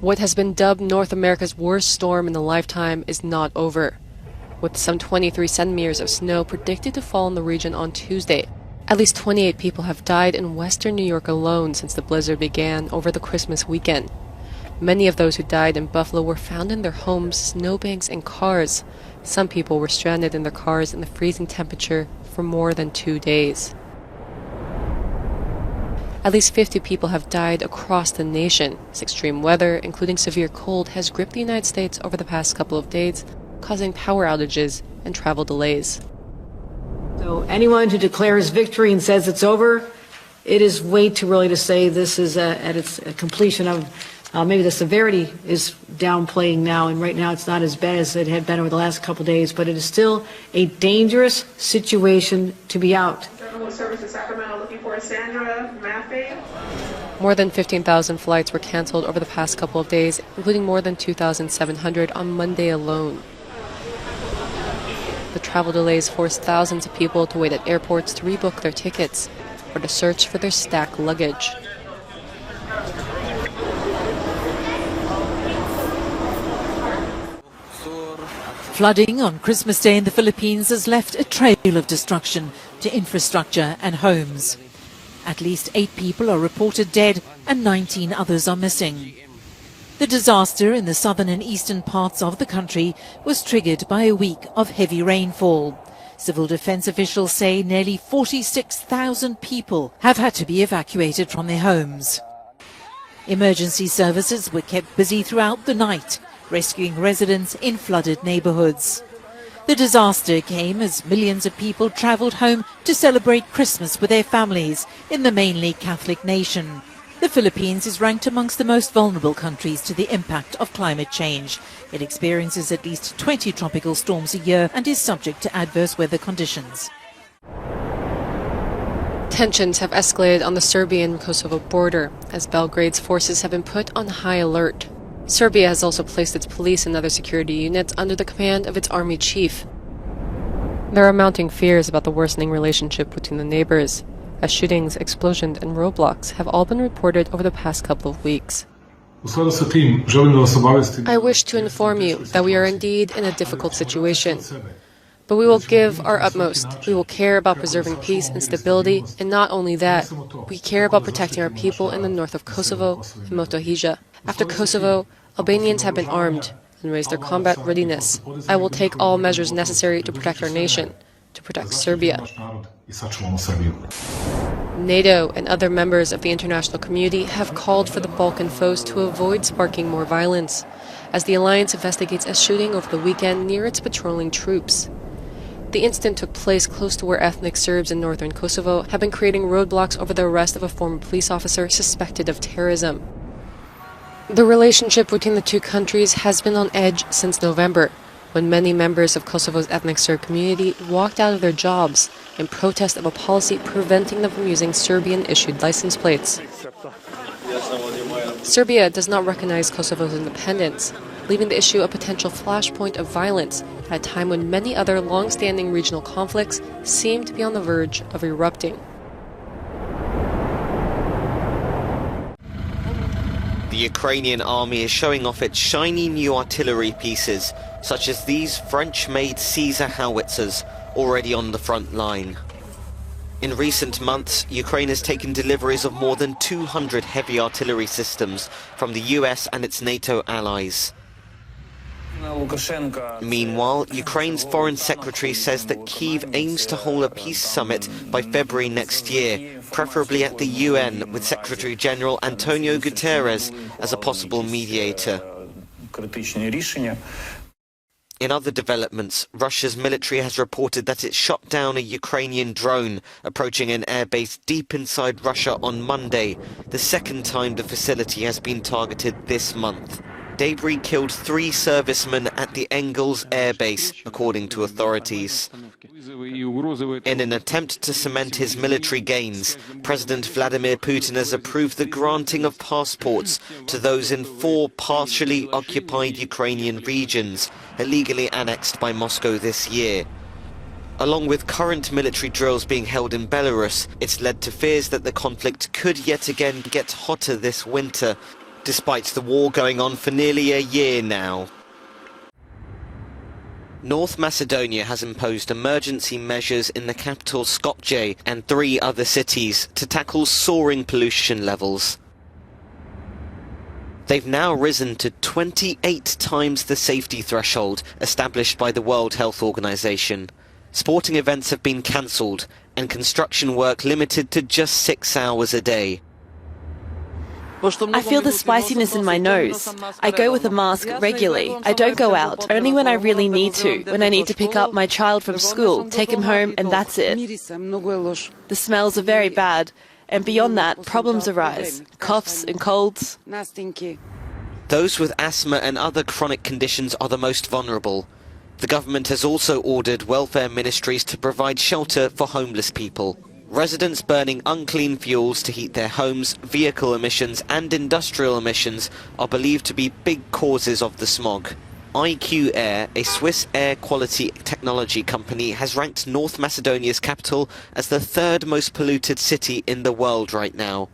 What has been dubbed North America's worst storm in a lifetime is not over, with some 23 centimeters of snow predicted to fall in the region on Tuesday. At least 28 people have died in western New York alone since the blizzard began over the Christmas weekend. Many of those who died in Buffalo were found in their homes, snowbanks, and cars. Some people were stranded in their cars in the freezing temperature for more than 2 days. At least 50 people have died across the nation. This extreme weather, including severe cold, has gripped the United States over the past couple of days, causing power outages and travel delays. So anyone who declares victory and says it's over, it is way too early to say this is at its completion of, maybe the severity is downplaying now, and right now it's not as bad as it had been over the last couple of days, but it is still a dangerous situation to be out. Service in Sacramento looking for Sandra Maffei. More than 15,000 flights were canceled over the past couple of days, including more than 2,700 on Monday alone. The travel delays forced thousands of people to wait at airports to rebook their tickets or to search for their stacked luggage. Flooding on Christmas Day in the Philippines has left a trail of destruction to infrastructure and homes. At least 8 people are reported dead and 19 others are missing. The disaster in the southern and eastern parts of the country was triggered by a week of heavy rainfall. Civil defense officials say nearly 46,000 people have had to be evacuated from their homes. Emergency services were kept busy throughout the night, rescuing residents in flooded neighborhoods. The disaster came as millions of people traveled home to celebrate Christmas with their families in the mainly Catholic nation. The Philippines is ranked amongst the most vulnerable countries to the impact of climate change. It experiences at least 20 tropical storms a year and is subject to adverse weather conditions. Tensions have escalated on the Serbian-Kosovo border as Belgrade's forces have been put on high alert. Serbia has also placed its police and other security units under the command of its army chief. There are mounting fears about the worsening relationship between the neighbors, as shootings, explosions, and roadblocks have all been reported over the past couple of weeks. I wish to inform you that we are indeed in a difficult situation, but we will give our utmost. We will care about preserving peace and stability, and not only that, we care about protecting our people in the north of Kosovo and Metohija. After Kosovo, Albanians have been armed and raised their combat readiness. I will take all measures necessary to protect our nation, to protect Serbia. NATO and other members of the international community have called for the Balkan foes to avoid sparking more violence, as the alliance investigates a shooting over the weekend near its patrolling troops. The incident took place close to where ethnic Serbs in northern Kosovo have been creating roadblocks over the arrest of a former police officer suspected of terrorism. The relationship between the two countries has been on edge since November, when many members of Kosovo's ethnic Serb community walked out of their jobs in protest of a policy preventing them from using Serbian-issued license plates. Serbia does not recognize Kosovo's independence, leaving the issue a potential flashpoint of violence at a time when many other long-standing regional conflicts seem to be on the verge of erupting. The Ukrainian army is showing off its shiny new artillery pieces, such as these French-made Caesar howitzers, already on the front line. In recent months, Ukraine has taken deliveries of more than 200 heavy artillery systems from the US and its NATO allies. Meanwhile, Ukraine's foreign secretary says that Kyiv aims to hold a peace summit by February next year, preferably at the UN, with Secretary General Antonio Guterres as a possible mediator. In other developments, Russia's military has reported that it shot down a Ukrainian drone approaching an airbase deep inside Russia on Monday, the second time the facility has been targeted this month. Debris killed 3 servicemen at the Engels airbase, according to authorities. In an attempt to cement his military gains, President Vladimir Putin has approved the granting of passports to those in 4 partially occupied Ukrainian regions, illegally annexed by Moscow this year. Along with current military drills being held in Belarus, it's led to fears that the conflict could yet again get hotter this winter, despite the war going on for nearly a year now. North Macedonia has imposed emergency measures in the capital Skopje and 3 other cities to tackle soaring pollution levels. They've now risen to 28 times the safety threshold established by the World Health Organization. Sporting events have been cancelled and construction work limited to just 6 hours a day. I feel the spiciness in my nose. I go with a mask regularly. I don't go out, only when I really need to, when I need to pick up my child from school, take him home, and that's it. The smells are very bad, and beyond that, problems arise, coughs and colds. Those with asthma and other chronic conditions are the most vulnerable. The government has also ordered welfare ministries to provide shelter for homeless people. Residents burning unclean fuels to heat their homes, vehicle emissions and industrial emissions are believed to be big causes of the smog. IQ Air, a Swiss air quality technology company, has ranked North Macedonia's capital as the 3rd most polluted city in the world right now.